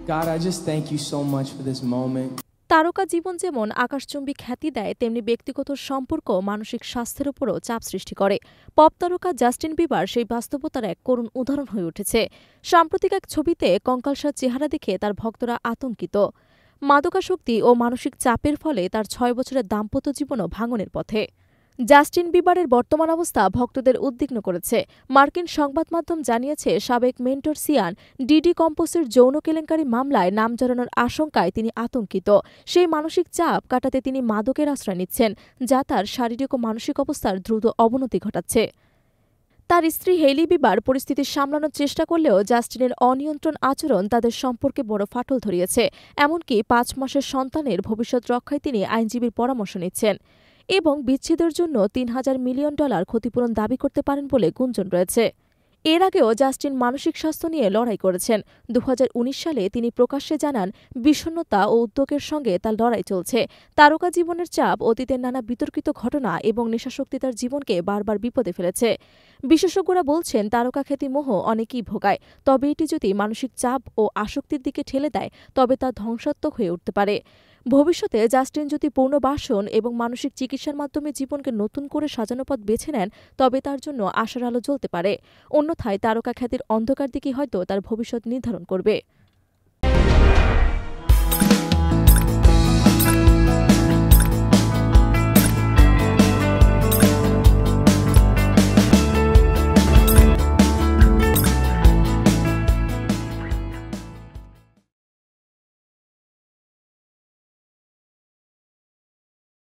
God, I just thank you so much for this moment. তারকা জীবন যেমন আকাশচুম্বী খ্যাতি দেয়, তেমনি ব্যক্তিগত সম্পর্ক মানসিক স্বাস্থ্যের উপরও চাপ সৃষ্টি করে। পপ তারকা জাস্টিন বিবার সেই বাস্তবতার এক করুণ উদাহরণ হয়ে উঠেছে। সাম্প্রতিক এক ছবিতে কঙ্কালসার চেহারা দেখে তার ভক্তরা আতঙ্কিত। মাদকাসক্তি ও মানসিক চাপের ফলে তার ৬ বছরের দাম্পত্য জীবনও ভাঙনের পথে। জাস্টিন বিবারের বর্তমান অবস্থা ভক্তদের উদ্বিগ্ন করেছে। মার্কিন সংবাদ মাধ্যম জানিয়েছে, সাবেক মেন্টর সিয়ান ডিডি কম্পোসের যৌন কেলেঙ্কারি মামলায় নাম জড়ানোর আশঙ্কায় তিনি আতঙ্কিত। সেই মানসিক চাপ কাটাতে তিনি মাদকের আশ্রয় নিচ্ছেন, যা তার শারীরিক ও মানসিক অবস্থার দ্রুত অবনতি ঘটাচ্ছে। তার স্ত্রী হেইলি বিবার পরিস্থিতি সামলানোর চেষ্টা করলেও জাস্টিনের অনিয়ন্ত্রণ আচরণ তাদের সম্পর্কে বড় ফাটল ধরিয়েছে। এমনকি ৫ মাসের সন্তানের ভবিষ্যৎ রক্ষায় তিনি আইনজীবীর পরামর্শ নিচ্ছেন এবং বিচ্ছেদের জন্য $৩,০০০ মিলিয়ন ক্ষতিপূরণ দাবি করতে পারেন বলে গুঞ্জন রয়েছে। এর আগেও জাস্টিন মানসিক স্বাস্থ্য নিয়ে লড়াই করেছেন। ২০১৯ সালে তিনি প্রকাশ্যে জানান, বিষণ্ণতা ও উদ্বেগের সঙ্গে তার লড়াই চলছে। তারকা জীবনের চাপ, অতীতের নানা বিতর্কিত ঘটনা এবং নেশাশক্তি তার জীবনকে বারবার বিপদে ফেলেছে। বিশেষজ্ঞরা বলছেন, তারকা খ্যাতি মোহ অনেকেই ভোগায়, তবে এটি যদি মানসিক চাপ ও আসক্তির দিকে ঠেলে দেয় তবে তা ধ্বংসাত্মক হয়ে উঠতে পারে। ভবিষ্যতে জাস্টিন যদি পুনর্বাসন এবং মানসিক চিকিৎসার মাধ্যমে জীবনকে নতুন করে সাজানো পথ বেছে নেন, তবে তার জন্য আশার আলো জ্বলতে পারে। অন্যথায় তারকা খ্যাতির অন্ধকার দিকই হয়তো তার ভবিষ্যৎ নির্ধারণ করবে।